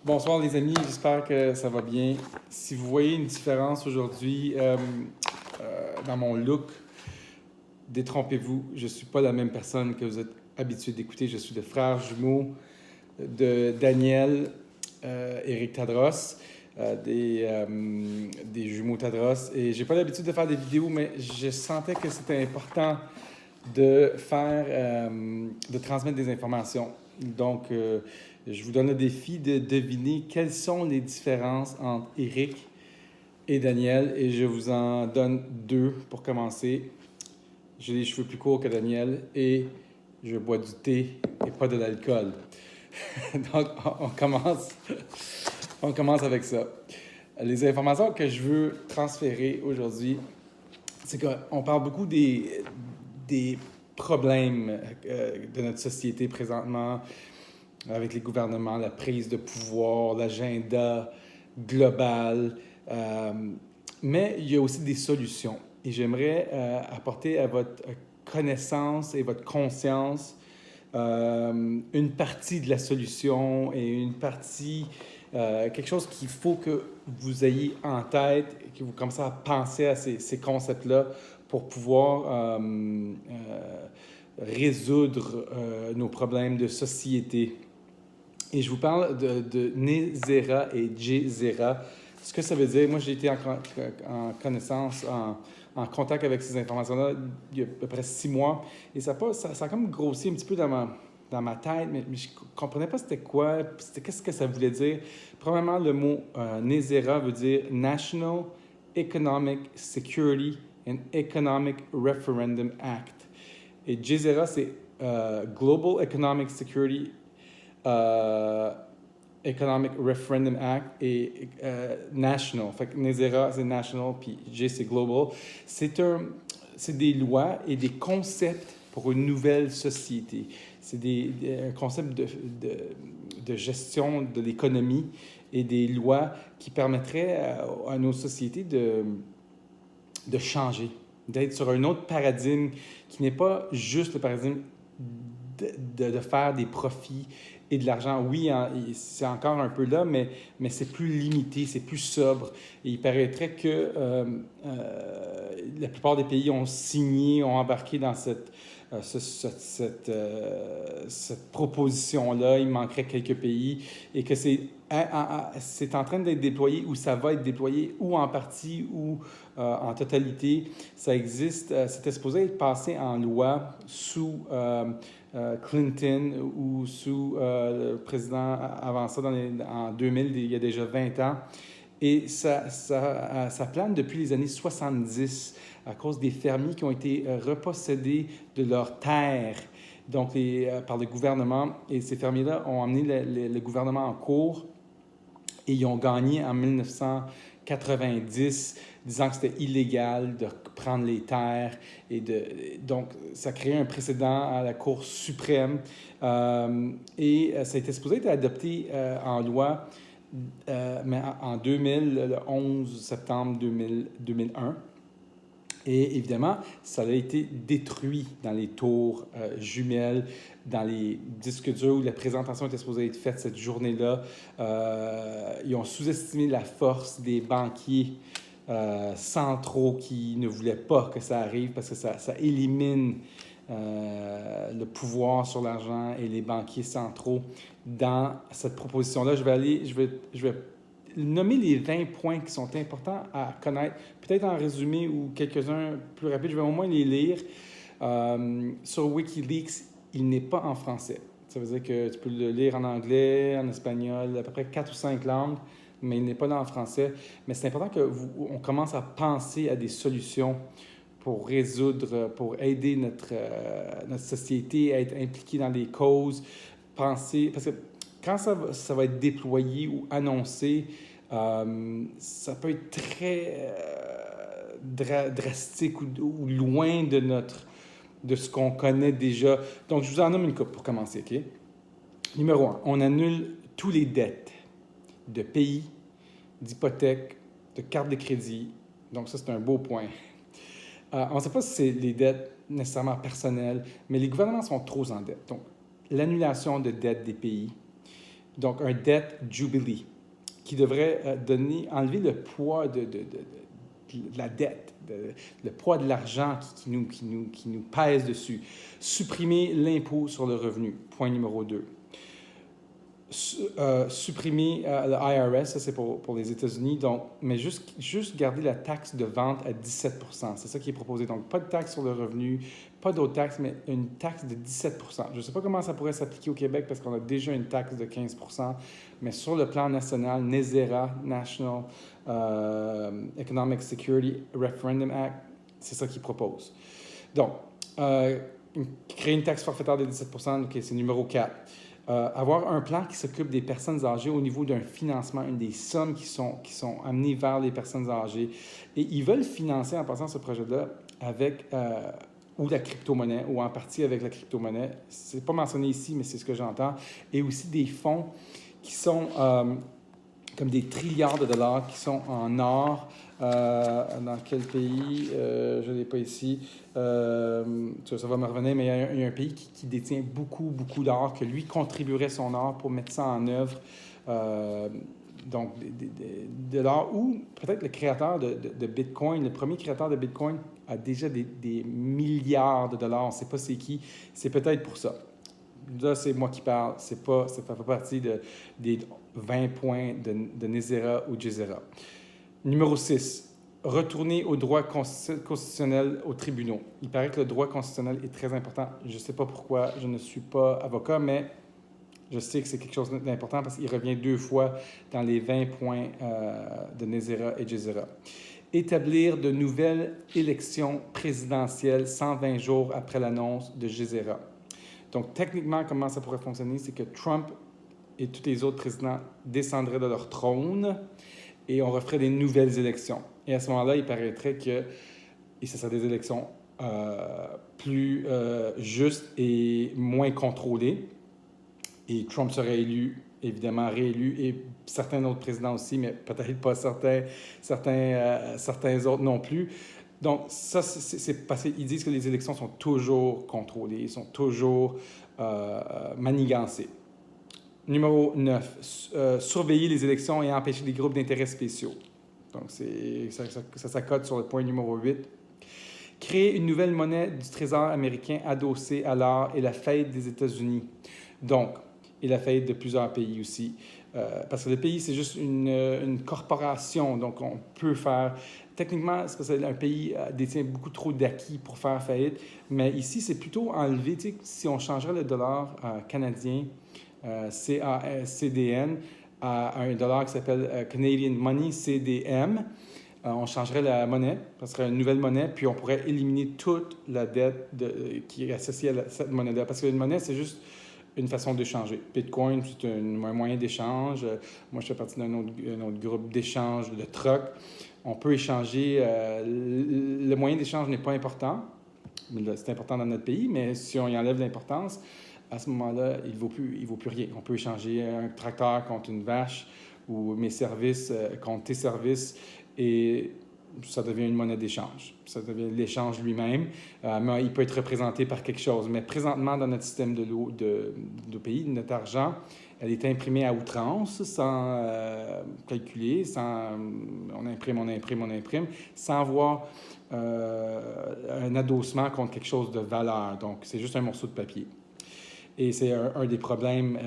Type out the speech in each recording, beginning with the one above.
Bonsoir les amis, j'espère que ça va bien. Si vous voyez une différence aujourd'hui dans mon look, détrompez-vous, je ne suis pas la même personne que vous êtes habitué d'écouter. Je suis le frère jumeau de Daniel, Eric Tadros, des jumeaux Tadros. Et j'ai pas l'habitude de faire des vidéos, mais je sentais que c'était important de transmettre des informations. Donc, je vous donne le défi de deviner quelles sont les différences entre Eric et Daniel, et je vous en donne deux pour commencer. J'ai les cheveux plus courts que Daniel et je bois du thé et pas de l'alcool. Donc, on commence avec ça. Les informations que je veux transférer aujourd'hui, c'est qu'on parle beaucoup des problèmes de notre société présentement, avec les gouvernements, la prise de pouvoir, l'agenda global. Euh, mais il y a aussi des solutions. Et j'aimerais apporter à votre connaissance et votre conscience une partie de la solution et une partie, quelque chose qu'il faut que vous ayez en tête et que vous commencez à penser à ces concepts-là pour pouvoir résoudre nos problèmes de société. Et je vous parle de Nezera et Jezera. Ce que ça veut dire, moi j'ai été en connaissance, en contact avec ces informations-là il y a à peu près 6 mois. Et ça a comme grossi un petit peu dans ma tête, mais je ne comprenais pas c'était quoi, qu'est-ce que ça voulait dire. Premièrement, le mot Nezera veut dire National Economic Security and Economic Referendum Act. Et Jezera, c'est Global Economic Security euh, Economic Referendum Act et National. Fait que NESERA, c'est National, puis G, c'est Global. C'est des lois et des concepts pour une nouvelle société. C'est un concept de gestion de l'économie et des lois qui permettraient à nos sociétés de changer, d'être sur un autre paradigme qui n'est pas juste le paradigme de faire des profits et de l'argent. Oui, c'est encore un peu là, mais c'est plus limité, c'est plus sobre. Et il paraîtrait que la plupart des pays ont signé, ont embarqué dans cette proposition-là. Il manquerait quelques pays et que c'est en train d'être déployé ou ça va être déployé ou en partie ou en totalité. Ça existe, c'était supposé être passé en loi sous Clinton ou sous le président avant ça, en 2000, il y a déjà 20 ans. Et ça plane depuis les années 70 à cause des fermiers qui ont été repossédés de leurs terres donc par le gouvernement. Et ces fermiers-là ont amené le gouvernement en cours et ils ont gagné en 1990, disant que c'était illégal de prendre les terres. Donc, ça a créé un précédent à la Cour suprême. Et ça a été supposé être adopté en loi mais en 2000, le 11 septembre 2001. Et évidemment, ça a été détruit dans les tours jumelles, dans les disques durs où la présentation était supposée être faite cette journée-là. Ils ont sous-estimé la force des banquiers centraux qui ne voulaient pas que ça arrive parce que ça élimine le pouvoir sur l'argent et les banquiers centraux dans cette proposition-là. Je vais nommer les 20 points qui sont importants à connaître, peut-être en résumé ou quelques-uns plus rapides. Je vais au moins les lire. Sur Wikileaks, il n'est pas en français. Ça veut dire que tu peux le lire en anglais, en espagnol, à peu près 4 ou 5 langues, mais il n'est pas là en français. Mais c'est important qu'on commence à penser à des solutions pour résoudre, pour aider notre société à être impliquée dans les causes, penser, parce que quand ça va être déployé ou annoncé, ça peut être très drastique ou loin de ce qu'on connaît déjà. Donc, je vous en nomme une couple pour commencer, OK? Numéro 1, on annule tous les dettes de pays, d'hypothèques, de cartes de crédit. Donc, ça, c'est un beau point. On ne sait pas si c'est les dettes nécessairement personnelles, mais les gouvernements sont trop en dette. Donc, l'annulation de dettes des pays, donc un debt jubilee, qui devrait enlever le poids de la dette, le poids de l'argent qui nous pèse dessus. Supprimer l'impôt sur le revenu, point numéro 2. Supprimer le IRS, ça c'est pour les États-Unis, donc, mais juste garder la taxe de vente à 17 %. C'est ça qui est proposé. Donc, pas de taxe sur le revenu, pas d'autres taxes, mais une taxe de 17 %. Je ne sais pas comment ça pourrait s'appliquer au Québec parce qu'on a déjà une taxe de 15 %, mais sur le plan national, NESERA, National Economic Security Referendum Act, c'est ça qu'ils proposent. Donc, créer une taxe forfaitaire de 17 %, okay, c'est numéro 4. Avoir un plan qui s'occupe des personnes âgées au niveau d'un financement, une des sommes qui sont amenées vers les personnes âgées. Et ils veulent financer en passant ce projet-là avec ou la crypto-monnaie, ou en partie avec la crypto-monnaie. C'est pas mentionné ici, mais c'est ce que j'entends. Et aussi des fonds qui sont comme des trilliards de dollars qui sont en or. Dans quel pays? Je ne l'ai pas ici. Ça va me revenir, mais il y a un pays qui détient beaucoup d'or, que lui contribuerait son or pour mettre ça en œuvre. Donc, de l'or, ou peut-être le créateur de Bitcoin, le premier créateur de Bitcoin a déjà des milliards de dollars. On ne sait pas c'est qui. C'est peut-être pour ça. Là, c'est moi qui parle. Ça ne fait pas partie des 20 points de NESERA ou GESERA. Numéro 6. Retourner au droit constitutionnel aux tribunaux. Il paraît que le droit constitutionnel est très important. Je ne sais pas pourquoi, je ne suis pas avocat, mais je sais que c'est quelque chose d'important parce qu'il revient 2 fois dans les 20 points de NESERA et GESERA. Établir de nouvelles élections présidentielles 120 jours après l'annonce de GESERA. Donc, techniquement, comment ça pourrait fonctionner, c'est que Trump et tous les autres présidents descendraient de leur trône et on referait des nouvelles élections. Et à ce moment-là, il paraîtrait que ce seraient des élections plus justes et moins contrôlées. Et Trump serait élu, évidemment réélu, et certains autres présidents aussi, mais peut-être pas certains autres non plus. Donc, ça, c'est parce qu'ils disent que les élections sont toujours contrôlées, sont toujours manigancées. Numéro 9, surveiller les élections et empêcher les groupes d'intérêts spéciaux. Donc, ça s'accorde sur le point numéro 8. Créer une nouvelle monnaie du Trésor américain adossée à l'or et la faillite des États-Unis. Donc, et la faillite de plusieurs pays aussi. Parce que le pays, c'est juste une corporation, donc on peut faire... Techniquement, c'est parce qu'un pays détient beaucoup trop d'acquis pour faire faillite, mais ici, c'est plutôt enlevé. Tu sais, si on changerait le dollar canadien, CAN, à un dollar qui s'appelle Canadian Money, CDM, on changerait la monnaie, ça serait une nouvelle monnaie, puis on pourrait éliminer toute la dette qui est associée à cette monnaie-là. Parce qu'une monnaie, c'est juste une façon d'échanger. Bitcoin, c'est un moyen d'échange. Moi, je fais partie d'un autre groupe d'échange de truck. On peut échanger. Le moyen d'échange n'est pas important. C'est important dans notre pays, mais si on y enlève l'importance, à ce moment-là, il ne vaut plus rien. On peut échanger un tracteur contre une vache ou mes services contre tes services et ça devient une monnaie d'échange. Ça devient l'échange lui-même, mais il peut être représenté par quelque chose. Mais présentement, dans notre système de pays, notre argent, elle est imprimée à outrance, sans calculer, on imprime, sans avoir un adossement contre quelque chose de valeur. Donc, c'est juste un morceau de papier. Et c'est un des problèmes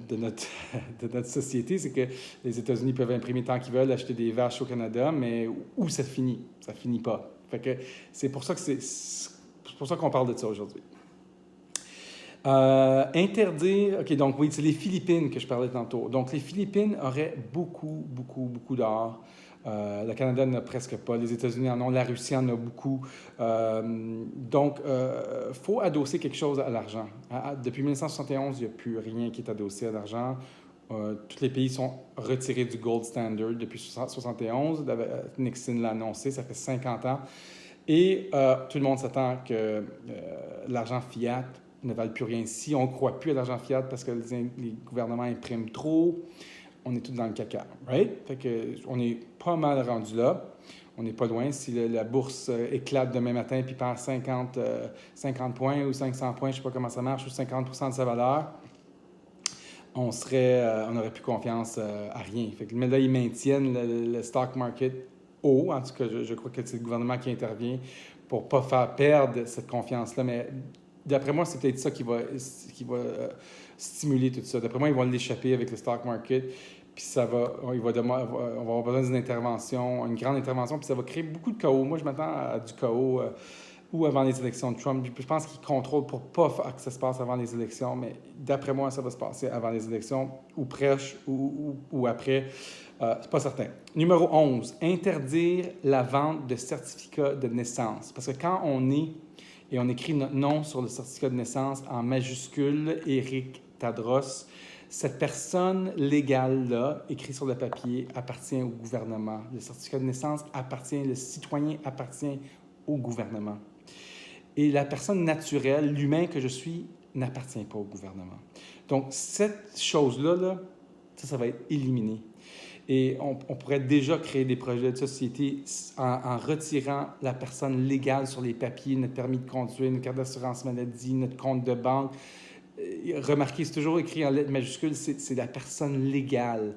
de notre société, c'est que les États-Unis peuvent imprimer tant qu'ils veulent, acheter des vaches au Canada, mais où ça finit? Ça finit pas. Fait que c'est pour ça qu'on parle de ça aujourd'hui. Interdire... OK, donc oui, c'est les Philippines que je parlais tantôt. Donc, les Philippines auraient beaucoup d'or. Le Canada n'en a presque pas. Les États-Unis en ont. La Russie en a beaucoup. Donc, il faut adosser quelque chose à l'argent. Depuis 1971, il n'y a plus rien qui est adossé à l'argent. Tous les pays sont retirés du gold standard depuis 1971. Nixon l'a annoncé, ça fait 50 ans. Et tout le monde s'attend que l'argent fiat ne valent plus rien. Si on ne croit plus à l'argent fiat parce que les gouvernements impriment trop, on est tous dans le caca, right? Fait que on est pas mal rendu là. On n'est pas loin. Si la bourse éclate demain matin puis perd 50 points ou 500 points, je ne sais pas comment ça marche, ou 50% de sa valeur, on n'aurait plus confiance à rien. Mais là, ils maintiennent le stock market haut. En tout cas, je crois que c'est le gouvernement qui intervient pour ne pas faire perdre cette confiance-là. Mais d'après moi, c'est peut-être ça qui va stimuler tout ça. D'après moi, ils vont l'échapper avec le stock market. Puis on va avoir besoin d'une intervention, une grande intervention, puis ça va créer beaucoup de chaos. Moi, je m'attends à du chaos ou avant les élections de Trump. Je pense qu'il contrôle pour pas faire que ça se passe avant les élections, mais d'après moi, ça va se passer avant les élections, ou prêche, ou après. C'est pas certain. Numéro 11, interdire la vente de certificats de naissance. Parce que quand on est et on écrit notre nom sur le certificat de naissance en majuscule, Éric Tadros, cette personne légale-là, écrite sur le papier, appartient au gouvernement. Le certificat de naissance appartient, le citoyen appartient au gouvernement. Et la personne naturelle, l'humain que je suis, n'appartient pas au gouvernement. Donc, cette chose-là, ça va être éliminé. Et on pourrait déjà créer des projets de société en retirant la personne légale sur les papiers, notre permis de conduire, notre carte d'assurance maladie, notre compte de banque. Remarquez, c'est toujours écrit en lettres majuscules, c'est la personne légale.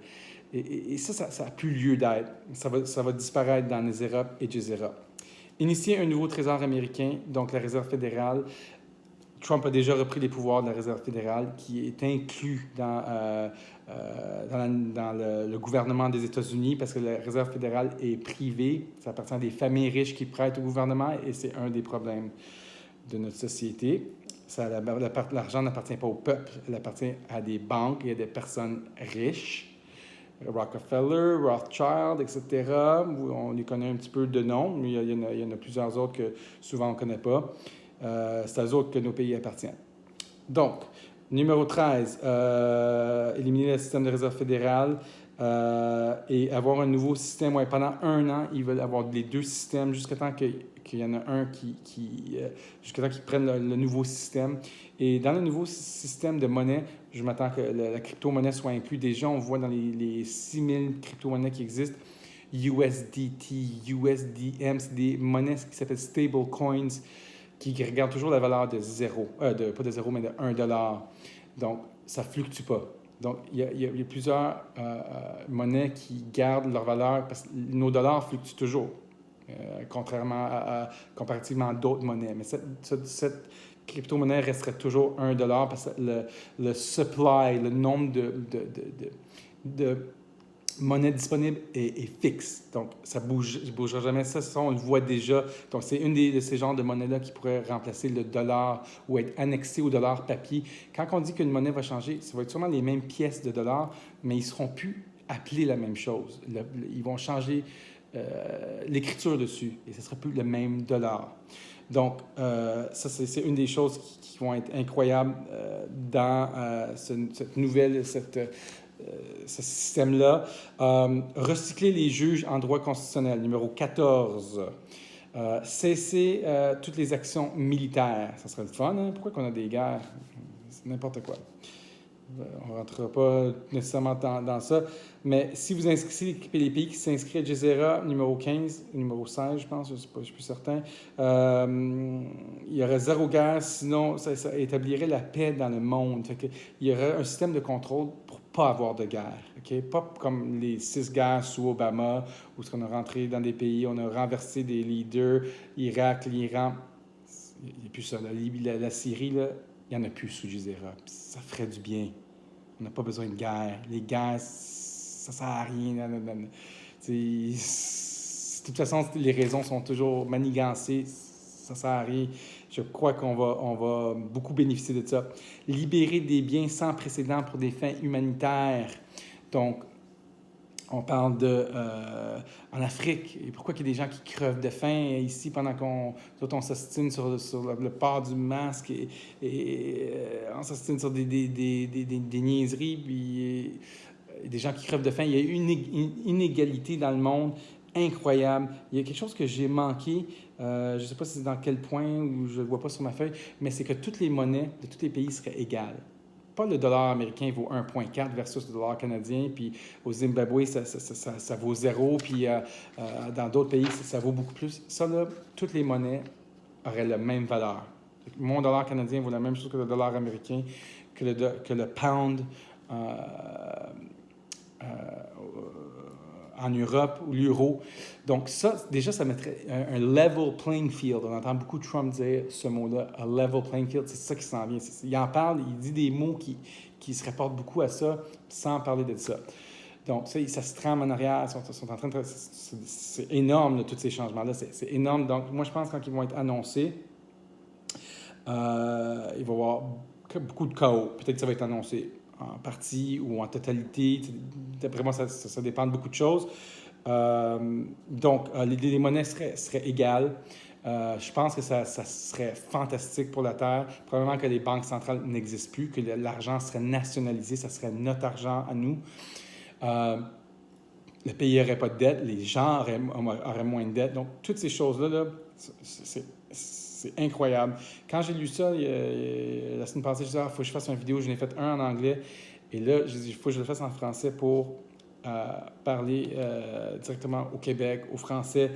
Et ça n'a plus lieu d'être. Ça va disparaître dans NESERA et GESERA. Initier un nouveau trésor américain, donc la Réserve fédérale. Trump a déjà repris les pouvoirs de la Réserve fédérale, qui est inclus dans le gouvernement des États-Unis, parce que la Réserve fédérale est privée. Ça appartient à des familles riches qui prêtent au gouvernement, et c'est un des problèmes de notre société. L'argent n'appartient pas au peuple, il appartient à des banques et à des personnes riches. Rockefeller, Rothschild, etc. On les connaît un petit peu de nom, mais il y en a plusieurs autres que souvent on ne connaît pas. C'est à eux autres que nos pays appartiennent. Donc, numéro 13, éliminer le système de réserve fédérale et avoir un nouveau système. Ouais, pendant 1 an, ils veulent avoir les 2 systèmes jusqu'à temps qu'il y en a un jusqu'à temps qu'ils prennent le nouveau système. Et dans le nouveau système de monnaie, je m'attends que la crypto-monnaie soit inclue. Déjà, on voit dans les 6000 crypto-monnaies qui existent, USDT, USDM, c'est des monnaies qui s'appellent stable coins, qui regardent toujours la valeur de zéro, pas de zéro, mais de 1 $. Donc, ça ne fluctue pas. Donc, il y a plusieurs monnaies qui gardent leur valeur parce que nos dollars fluctuent toujours, comparativement à d'autres monnaies. Mais cette crypto-monnaie resterait toujours 1 $ parce que le supply, le nombre de monnaie disponible est fixe. Donc, ça ne bougera jamais. Ça, on le voit déjà. Donc, c'est une de ces genres de monnaies-là qui pourrait remplacer le dollar ou être annexé au dollar papier. Quand on dit qu'une monnaie va changer, ça va être sûrement les mêmes pièces de dollars, mais ils ne seront plus appelés la même chose. Ils vont changer l'écriture dessus et ce ne sera plus le même dollar. Donc, ça, c'est une des choses qui vont être incroyables dans cette nouvelle... ce système-là. Recycler les juges en droit constitutionnel. Numéro 14. Cesser toutes les actions militaires. Ça serait le fun, hein? Pourquoi qu'on a des guerres? C'est n'importe quoi. On ne rentrera pas nécessairement dans ça. Mais si vous inscrivez les pays qui s'inscrivent à GESERA, numéro 15, numéro 16, je pense, je ne suis plus certain, il y aurait 0 guerre, sinon ça établirait la paix dans le monde. Il y aurait un système de contrôle pour ne pas avoir de guerre. Okay? Pas comme les 6 guerres sous Obama, où on a rentré dans des pays, on a renversé des leaders, l'Irak, l'Iran. Il n'y a plus ça. La Syrie, là, il n'y en a plus sous GESERA. Ça ferait du bien. On n'a pas besoin de guerre. Les guerres, ça ne sert à rien. De toute façon, les raisons sont toujours manigancées. Ça ne sert à rien. Je crois qu'on va beaucoup bénéficier de ça. Libérer des biens sans précédent pour des fins humanitaires. Donc, on parle en Afrique. Et pourquoi il y a des gens qui crevent de faim ici pendant on s'ostine sur le port du masque et on s'ostine sur des niaiseries, puis des gens qui crevent de faim. Il y a une inégalité dans le monde incroyable. Il y a quelque chose que j'ai manqué, je ne sais pas si c'est dans quel point ou je ne le vois pas sur ma feuille, mais c'est que toutes les monnaies de tous les pays seraient égales. Pas le dollar américain vaut 1,4 versus le dollar canadien, puis au Zimbabwe, ça vaut 0, puis dans d'autres pays, ça vaut beaucoup plus. Ça, là, toutes les monnaies auraient la même valeur. Mon dollar canadien vaut la même chose que le dollar américain, que le pound en Europe, ou l'euro. Donc ça, déjà, ça mettrait un level playing field. On entend beaucoup Trump dire ce mot-là, a level playing field, c'est ça qui s'en vient. Il en parle, il dit des mots qui se rapportent beaucoup à ça, sans parler de ça. Donc, ça se trame en arrière, ils sont en train de... C'est énorme, là, tous ces changements-là, c'est énorme. Donc, moi, je pense que quand ils vont être annoncés, il va y avoir beaucoup de chaos. Peut-être que ça va être annoncé en partie ou en totalité. D'après moi, ça dépend de beaucoup de choses. Donc, les monnaies seraient égales. Je pense que ça serait fantastique pour la Terre. Probablement que les banques centrales n'existent plus, que l'argent serait nationalisé, ça serait notre argent à nous. Le pays n'aurait pas de dette, les gens auraient moins de dette. Donc, toutes ces choses-là, là, c'est incroyable. Quand j'ai lu ça la semaine passée, je disais, il faut que je fasse une vidéo. Je l'ai fait un en anglais. Et là, je dis, il faut que je le fasse en français pour parler directement au Québec, aux Français.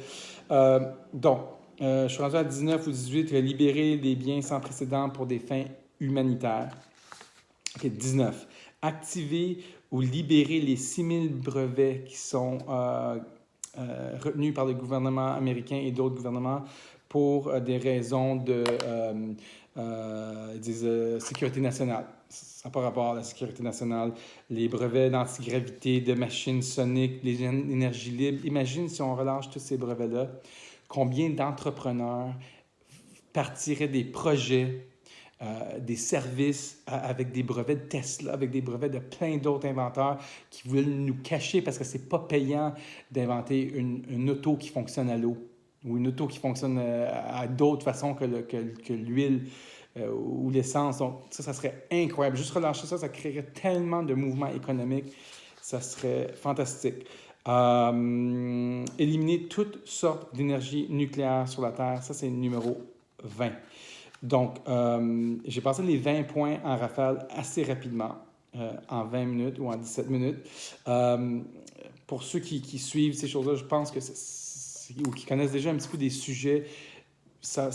Donc, je suis rendu à 19 ou 18, libérer des biens sans précédent pour des fins humanitaires. OK, 19. Activer ou libérer les 6000 brevets qui sont retenus par le gouvernement américain et d'autres gouvernements pour des raisons de sécurité nationale. Ça n'a pas rapport à la sécurité nationale. Les brevets d'antigravité, de machines soniques, les énergies libres. Imagine si on relâche tous ces brevets-là, combien d'entrepreneurs partiraient des projets, des services avec des brevets de Tesla, avec des brevets de plein d'autres inventeurs qui veulent nous cacher parce que c'est pas payant d'inventer une auto qui fonctionne à l'eau ou une auto qui fonctionne à d'autres façons que l'huile ou l'essence. Donc, ça serait incroyable. Juste relâcher ça, ça créerait tellement de mouvements économiques. Ça serait fantastique. Éliminer toutes sortes d'énergie nucléaire sur la Terre, ça c'est le numéro 20. Donc, j'ai passé les 20 points en rafale assez rapidement, en 20 minutes ou en 17 minutes. Pour ceux qui suivent ces choses-là, je pense que ou qui connaissent déjà un petit peu des sujets, ça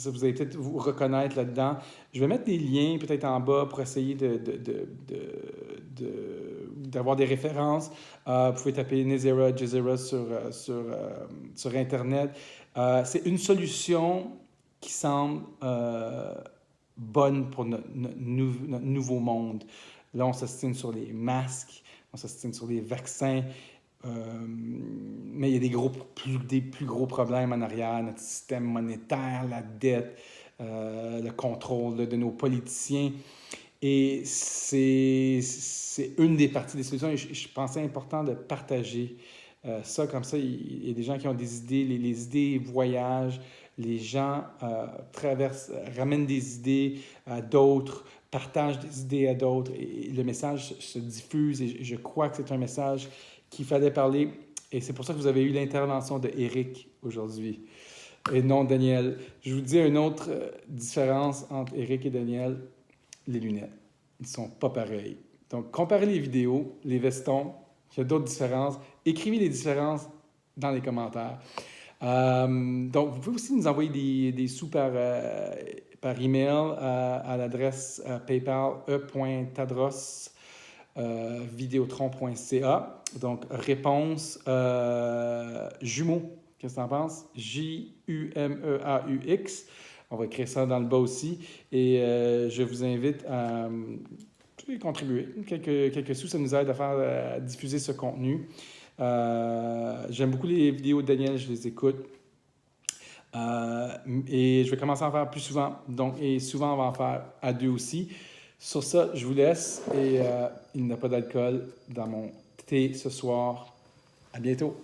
vous allez peut-être vous reconnaître là-dedans. Je vais mettre des liens peut-être en bas pour essayer d'avoir des références. Vous pouvez taper Nezera, Gezera sur Internet. C'est une solution qui semble bonne pour notre nouveau monde. Là, on s'ostine sur les masques, on s'ostine sur les vaccins, mais il y a des plus gros problèmes en arrière, notre système monétaire, la dette, le contrôle de nos politiciens. Et c'est une des parties des solutions. Et je pensais important de partager ça. Comme ça, il y a des gens qui ont des idées, les idées voyagent, les gens ramènent des idées à d'autres, partagent des idées à d'autres, et le message se diffuse. Et je crois que c'est un message qu'il fallait parler. Et c'est pour ça que vous avez eu l'intervention de Éric aujourd'hui, et non Daniel. Je vous dis une autre différence entre Éric et Daniel, les lunettes. Ils ne sont pas pareils. Donc, comparez les vidéos, les vestons, il y a d'autres différences. Écrivez les différences dans les commentaires. Donc, vous pouvez aussi nous envoyer des sous par email à l'adresse PayPal e.tadros@videotron.ca. Donc, réponse jumeaux. Qu'est-ce que tu en penses? JUMEAUX. On va écrire ça dans le bas aussi. Et je vous invite à contribuer. Quelques sous, ça nous aide à diffuser ce contenu. J'aime beaucoup les vidéos de Daniel, je les écoute. Et je vais commencer à en faire plus souvent. Et souvent, on va en faire à deux aussi. Sur ça, je vous laisse. Et il n'y a pas d'alcool dans mon thé ce soir. À bientôt.